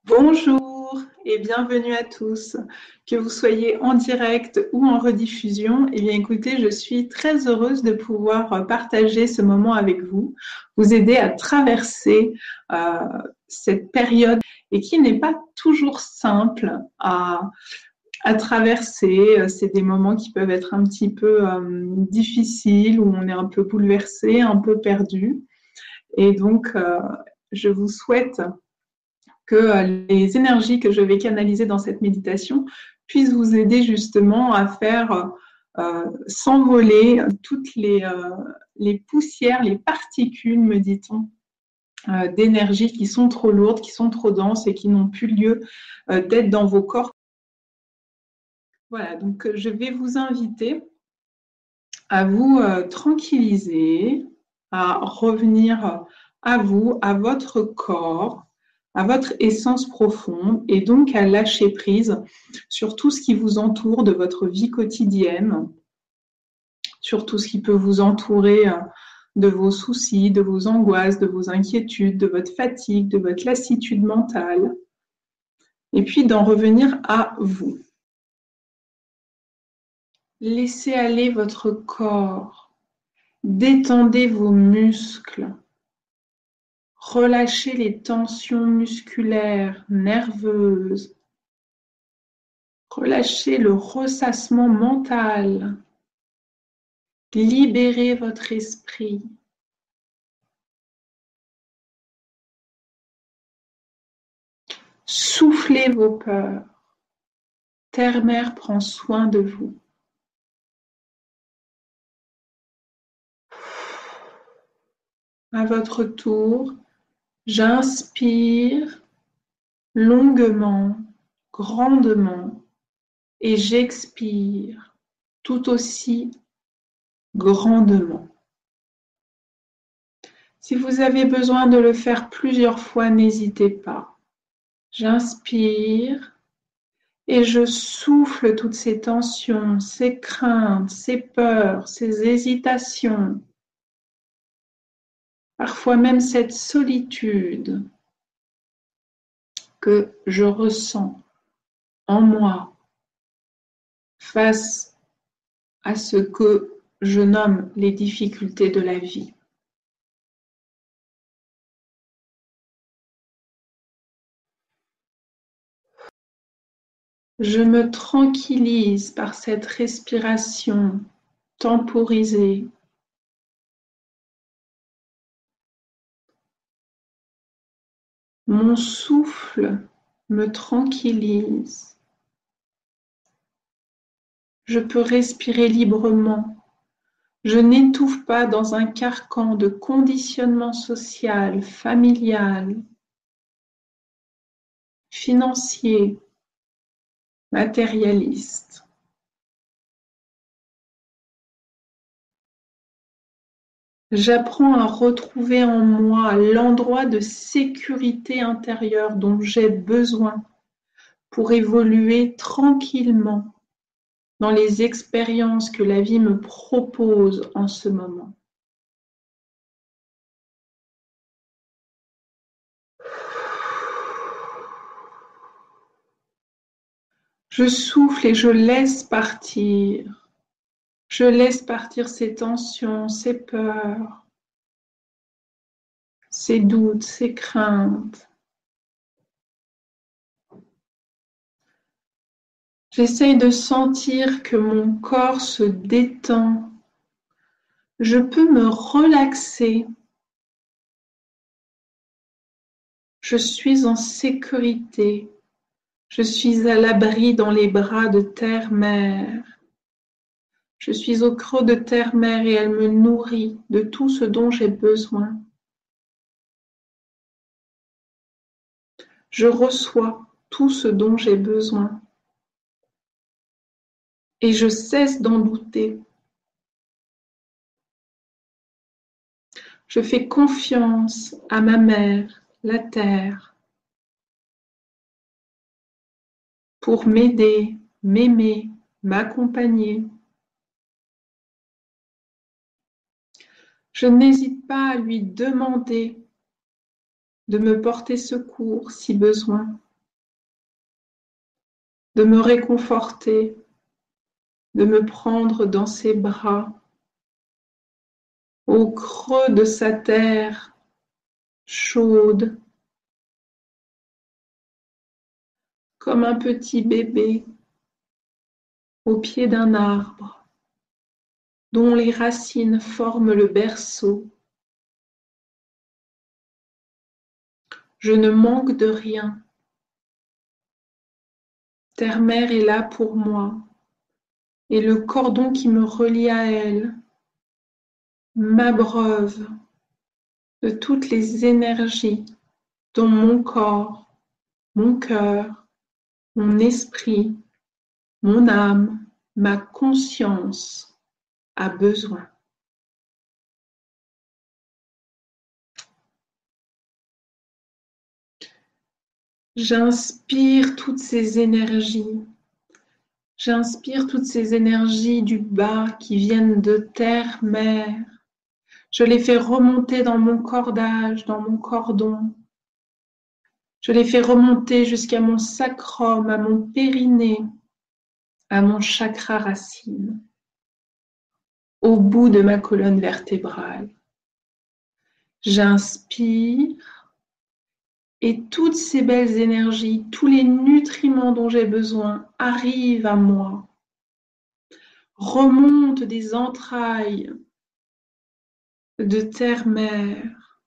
Bonjour et bienvenue à tous. Que vous soyez en direct ou en rediffusion, eh bien écoutez, je suis très heureuse de pouvoir partager ce moment avec vous, vous aider à traverser euh, cette période et qui n'est pas toujours simple à traverser. C'est des moments qui peuvent être un petit peu difficiles, où on est un peu bouleversé, un peu perdu. Et donc, je vous souhaite que les énergies que je vais canaliser dans cette méditation puissent vous aider justement à faire s'envoler toutes les poussières, les particules, me dit-on, d'énergie qui sont trop lourdes, qui sont trop denses et qui n'ont plus lieu d'être dans vos corps. Voilà, donc je vais vous inviter à vous tranquilliser, à revenir à vous, à votre corps, à votre essence profonde et donc à lâcher prise sur tout ce qui vous entoure de votre vie quotidienne, sur tout ce qui peut vous entourer de vos soucis, de vos angoisses, de vos inquiétudes, de votre fatigue, de votre lassitude mentale, et puis d'en revenir à vous. Laissez aller votre corps, détendez vos muscles, relâchez les tensions musculaires, nerveuses, relâchez le ressassement mental, libérez votre esprit. Soufflez vos peurs. Terre-Mère prend soin de vous. À votre tour, j'inspire longuement, grandement, et j'expire tout aussi grandement. Si vous avez besoin de le faire plusieurs fois, n'hésitez pas. J'inspire et je souffle toutes ces tensions, ces craintes, ces peurs, ces hésitations, parfois même cette solitude que je ressens en moi face à ce que je nomme les difficultés de la vie. Je me tranquillise par cette respiration temporisée. Mon souffle me tranquillise. Je peux respirer librement. Je n'étouffe pas dans un carcan de conditionnement social, familial, financier, matérialiste. J'apprends à retrouver en moi l'endroit de sécurité intérieure dont j'ai besoin pour évoluer tranquillement dans les expériences que la vie me propose en ce moment. Je souffle et je laisse partir. Je laisse partir ces tensions, ces peurs, ces doutes, ces craintes. J'essaye de sentir que mon corps se détend. Je peux me relaxer. Je suis en sécurité. Je suis à l'abri dans les bras de Terre-Mère. Je suis au creux de Terre-Mère et elle me nourrit de tout ce dont j'ai besoin. Je reçois tout ce dont j'ai besoin. Et je cesse d'en douter. Je fais confiance à ma mère, la Terre, pour m'aider, m'aimer, m'accompagner. Je n'hésite pas à lui demander de me porter secours si besoin. de me réconforter, de me prendre dans ses bras, au creux de sa terre chaude, comme un petit bébé au pied d'un arbre dont les racines forment le berceau. Je ne manque de rien. Terre-mère est là pour moi, et le cordon qui me relie à elle m'abreuve de toutes les énergies dont mon corps, mon cœur, mon esprit, mon âme, ma conscience a besoin. J'inspire toutes ces énergies. J'inspire toutes ces énergies du bas qui viennent de terre-mère. Je les fais remonter dans mon cordage, dans mon cordon. Je les fais remonter jusqu'à mon sacrum, à mon périnée, à mon chakra racine, au bout de ma colonne vertébrale. J'inspire et toutes ces belles énergies, tous les nutriments dont j'ai besoin arrivent à moi, remontent des entrailles de terre-mère.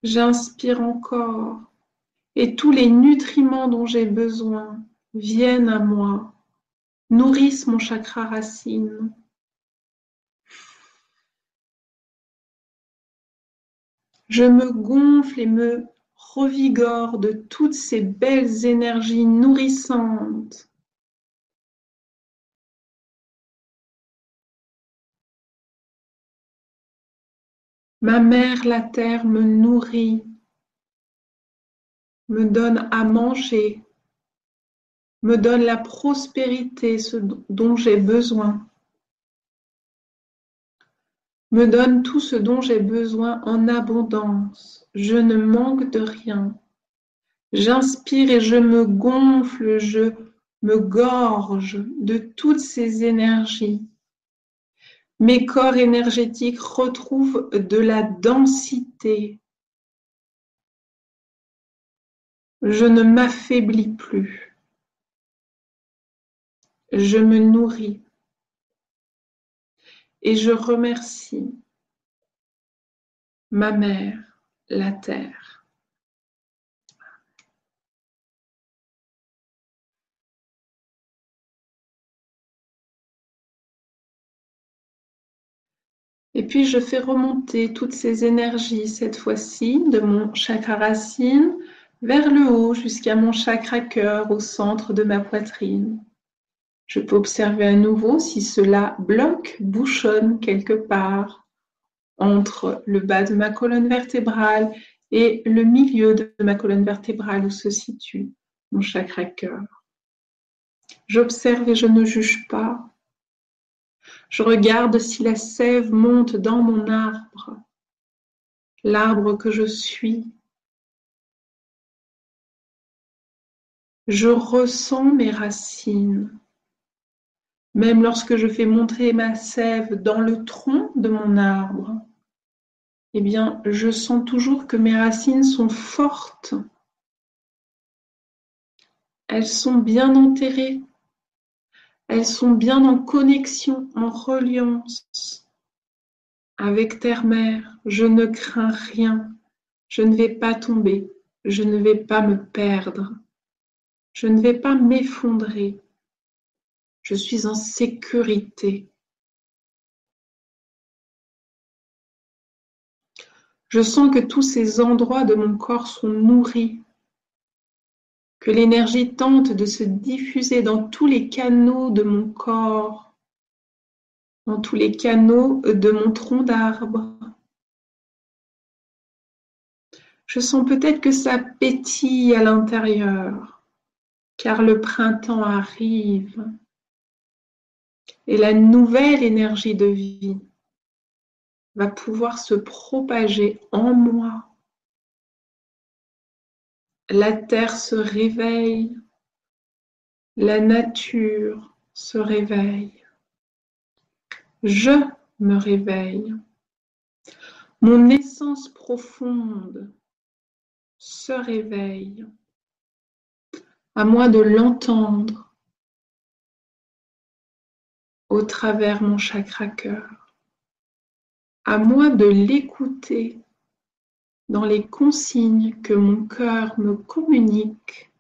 J'inspire encore et tous les nutriments dont j'ai besoin viennent à moi, nourrissent mon chakra racine. Je me gonfle et me revigore de toutes ces belles énergies nourrissantes. Ma mère, la terre, me nourrit, me donne à manger, me donne la prospérité, ce dont j'ai besoin, me donne tout ce dont j'ai besoin en abondance. Je ne manque de rien. J'inspire et je me gonfle, je me gorge de toutes ces énergies. Mes corps énergétiques retrouvent de la densité. Je ne m'affaiblis plus. Je me nourris et je remercie ma mère, la terre. Et puis je fais remonter toutes ces énergies, cette fois-ci, de mon chakra racine vers le haut jusqu'à mon chakra cœur au centre de ma poitrine. Je peux observer à nouveau si cela bloque, bouchonne quelque part entre le bas de ma colonne vertébrale et le milieu de ma colonne vertébrale où se situe mon chakra cœur. J'observe et je ne juge pas. Je regarde si la sève monte dans mon arbre, l'arbre que je suis. Je ressens mes racines. Même lorsque je fais monter ma sève dans le tronc de mon arbre, eh bien, je sens toujours que mes racines sont fortes. Elles sont bien enterrées. Elles sont bien en connexion, en reliance avec terre-mère. Je ne crains rien. Je ne vais pas tomber. Je ne vais pas me perdre. Je ne vais pas m'effondrer. Je suis en sécurité. Je sens que tous ces endroits de mon corps sont nourris, que l'énergie tente de se diffuser dans tous les canaux de mon corps, dans tous les canaux de mon tronc d'arbre. Je sens peut-être que ça pétille à l'intérieur, car le printemps arrive et la nouvelle énergie de vie va pouvoir se propager en moi. La terre se réveille, la nature se réveille. Je me réveille. Mon essence profonde se réveille. À moi de l'entendre au travers mon chakra cœur. À moi de l'écouter dans les consignes que mon cœur me communique,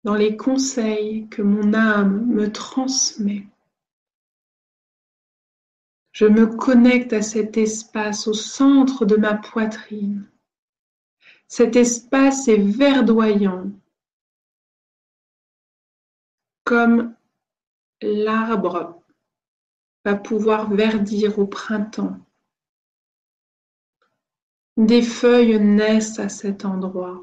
dans les conseils que mon âme me transmet. Je me connecte à cet espace au centre de ma poitrine. Cet espace est verdoyant, comme l'arbre va pouvoir verdir au printemps. Des feuilles naissent à cet endroit.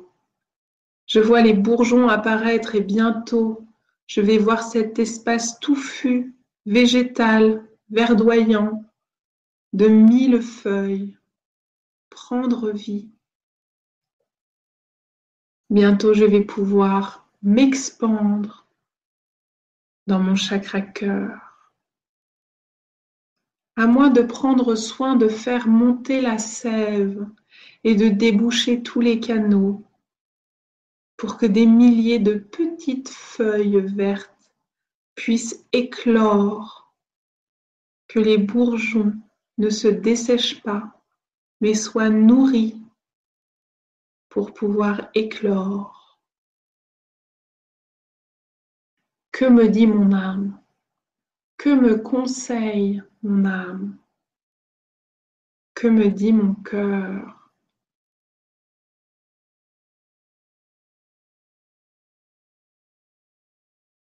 Je vois les bourgeons apparaître et bientôt, je vais voir cet espace touffu, végétal, verdoyant, de 1000 feuilles, prendre vie. Bientôt, je vais pouvoir m'expandre dans mon chakra cœur. À moi de prendre soin de faire monter la sève et de déboucher tous les canaux pour que des milliers de petites feuilles vertes puissent éclore, que les bourgeons ne se dessèchent pas, mais soient nourris pour pouvoir éclore. Que me dit mon âme? Que me conseille mon âme? Que me dit mon cœur?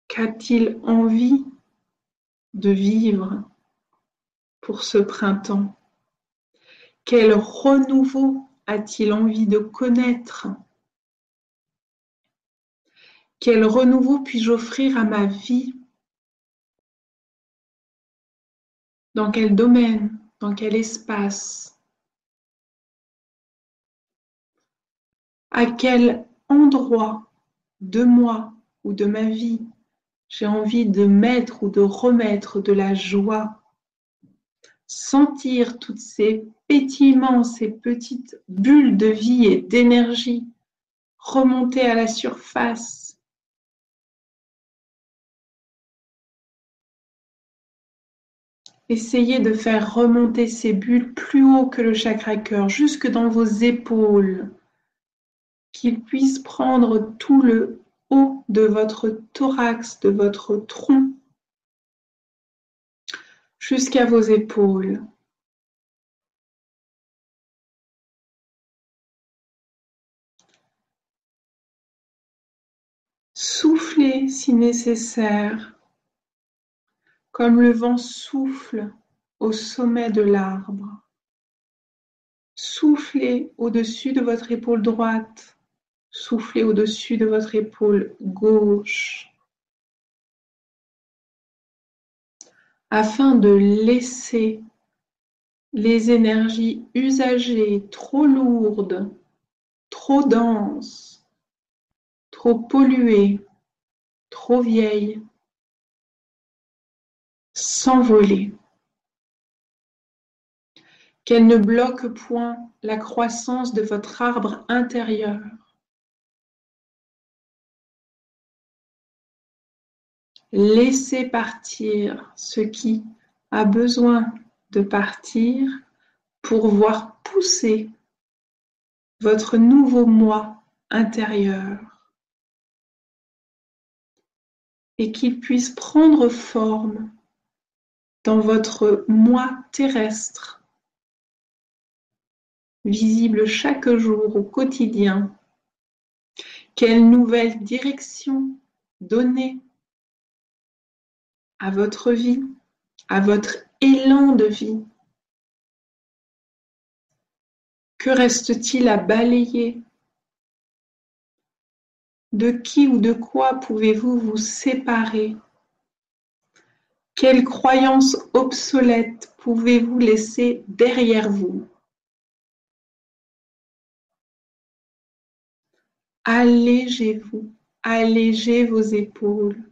Qu'a-t-il envie de vivre pour ce printemps? Quel renouveau a-t-il envie de connaître? Quel renouveau puis-je offrir à ma vie? Dans quel domaine? Dans quel espace? À quel endroit de moi ou de ma vie j'ai envie de mettre ou de remettre de la joie? Sentir toutes ces pétillements, ces petites bulles de vie et d'énergie remonter à la surface. Essayez de faire remonter ces bulles plus haut que le chakra cœur, jusque dans vos épaules, qu'ils puissent prendre tout le haut de votre thorax, de votre tronc, jusqu'à vos épaules. Soufflez si nécessaire, comme le vent souffle au sommet de l'arbre. Soufflez au-dessus de votre épaule droite, soufflez au-dessus de votre épaule gauche, afin de laisser les énergies usagées, trop lourdes, trop denses, trop polluées, trop vieilles, s'envoler. Qu'elles ne bloquent point la croissance de votre arbre intérieur. Laissez partir ce qui a besoin de partir pour voir pousser votre nouveau moi intérieur et qu'il puisse prendre forme dans votre moi terrestre, visible chaque jour au quotidien. Quelle nouvelle direction donner à votre vie, à votre élan de vie? Que reste-t-il à balayer? De qui ou de quoi pouvez-vous vous séparer? Quelles croyances obsolètes pouvez-vous laisser derrière vous? Allégez-vous, allégez vos épaules.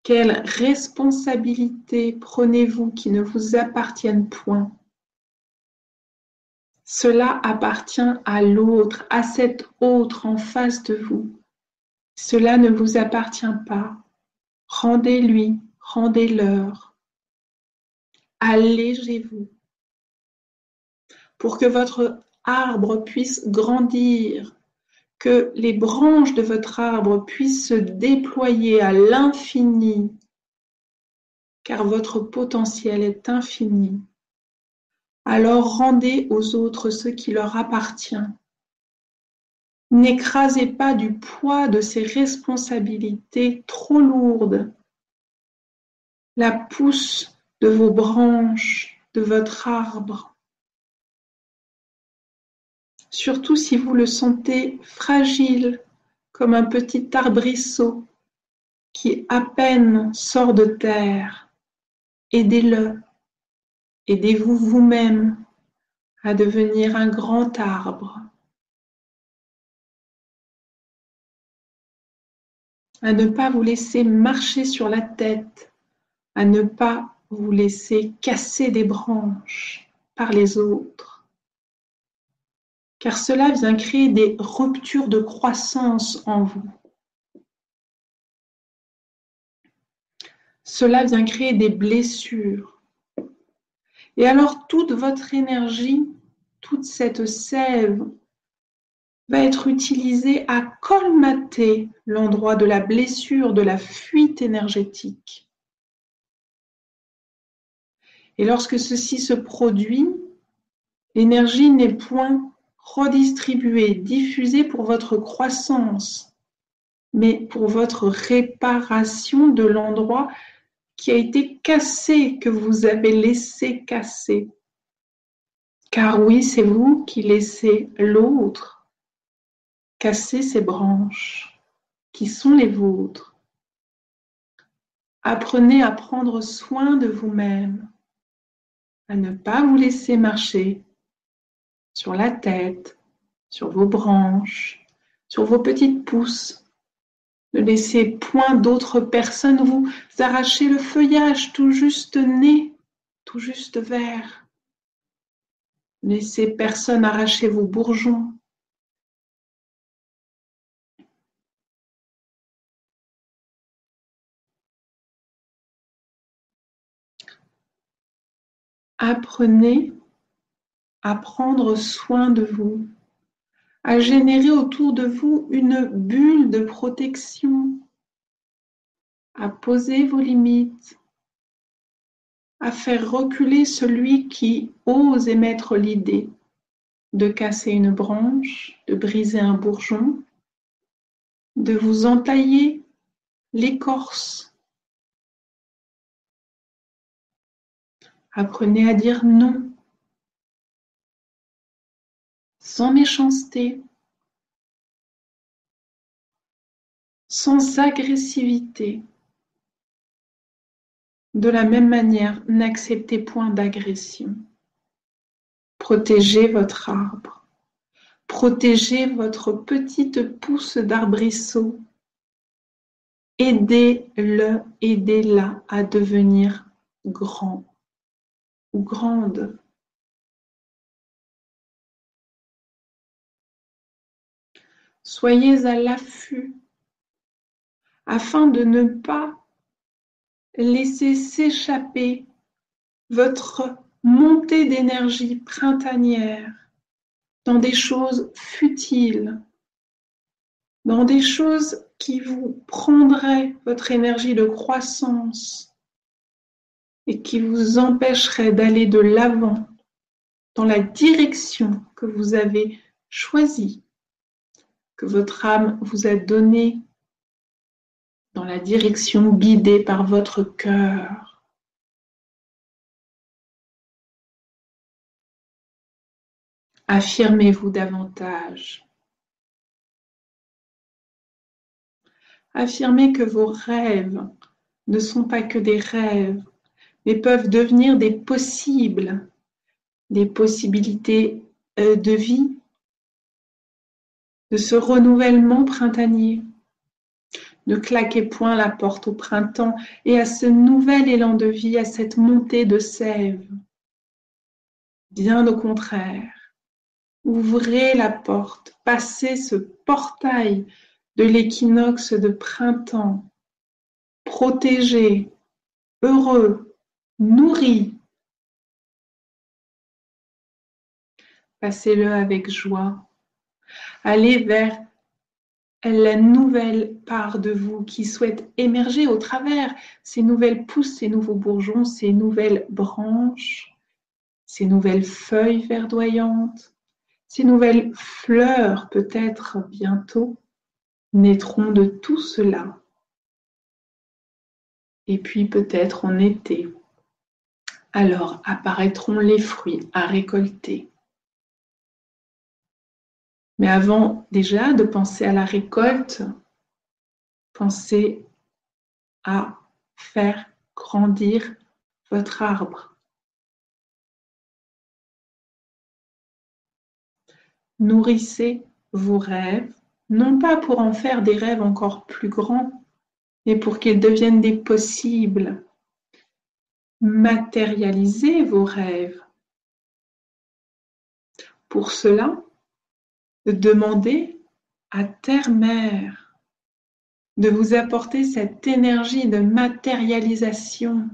Quelle responsabilité prenez-vous qui ne vous appartiennent point? Cela appartient à l'autre, à cet autre en face de vous. Cela ne vous appartient pas. Rendez-lui, rendez-leur. Allégez-vous pour que votre arbre puisse grandir, que les branches de votre arbre puissent se déployer à l'infini, car votre potentiel est infini. Alors rendez aux autres ce qui leur appartient. N'écrasez pas du poids de ces responsabilités trop lourdes la pousse de vos branches, de votre arbre. Surtout si vous le sentez fragile, comme un petit arbrisseau qui à peine sort de terre. Aidez-le, aidez-vous vous-même à devenir un grand arbre, à ne pas vous laisser marcher sur la tête, à ne pas vous laisser casser des branches par les autres, car cela vient créer des ruptures de croissance en vous. Cela vient créer des blessures. Et alors toute votre énergie, toute cette sève va être utilisée à colmater l'endroit de la blessure, de la fuite énergétique. Et lorsque ceci se produit, l'énergie n'est point redistribuée, diffusée pour votre croissance, mais pour votre réparation de l'endroit qui a été cassé, que vous avez laissé casser. Car oui, c'est vous qui laissez l'autre casser ses branches, qui sont les vôtres. Apprenez à prendre soin de vous-même, à ne pas vous laisser marcher sur la tête, sur vos branches, sur vos petites pousses. Ne laissez point d'autres personnes vous arracher le feuillage tout juste né, tout juste vert. Ne laissez personne arracher vos bourgeons. Apprenez à prendre soin de vous, à générer autour de vous une bulle de protection, à poser vos limites, à faire reculer celui qui ose émettre l'idée de casser une branche, de briser un bourgeon, de vous entailler l'écorce. Apprenez à dire non, sans méchanceté, sans agressivité. De la même manière, n'acceptez point d'agression. Protégez votre arbre. Protégez votre petite pousse d'arbrisseau. Aidez-le, aidez-la à devenir grand ou grande. Soyez à l'affût afin de ne pas laisser s'échapper votre montée d'énergie printanière dans des choses futiles, dans des choses qui vous prendraient votre énergie de croissance et qui vous empêcheraient d'aller de l'avant dans la direction que vous avez choisie, que votre âme vous a donnée, dans la direction guidée par votre cœur. Affirmez-vous davantage. Affirmez que vos rêves ne sont pas que des rêves, mais peuvent devenir des possibles, des possibilités de vie. de ce renouvellement printanier. Ne claquez point la porte au printemps et à ce nouvel élan de vie, à cette montée de sève. Bien au contraire, ouvrez la porte, passez ce portail de l'équinoxe de printemps, protégé, heureux, nourri. Passez-le avec joie. Allez vers la nouvelle part de vous qui souhaite émerger au travers ces nouvelles pousses, ces nouveaux bourgeons, ces nouvelles branches, ces nouvelles feuilles verdoyantes, ces nouvelles fleurs peut-être bientôt naîtront de tout cela. Et puis peut-être en été, alors apparaîtront les fruits à récolter. Mais avant déjà de penser à la récolte, pensez à faire grandir votre arbre. Nourrissez vos rêves, non pas pour en faire des rêves encore plus grands, mais pour qu'ils deviennent des possibles. Matérialisez vos rêves. Pour cela, demandez à Terre-Mère de vous apporter cette énergie de matérialisation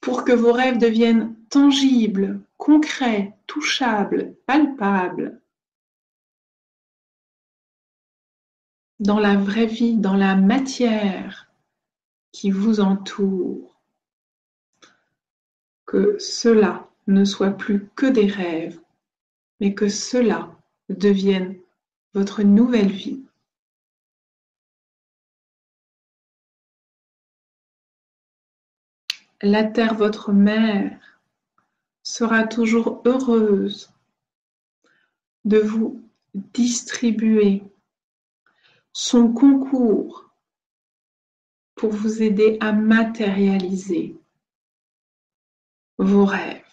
pour que vos rêves deviennent tangibles, concrets, touchables, palpables, dans la vraie vie, dans la matière qui vous entoure. Que cela ne soit plus que des rêves, mais que cela devienne votre nouvelle vie. La terre, votre mère, sera toujours heureuse de vous distribuer son concours pour vous aider à matérialiser vos rêves.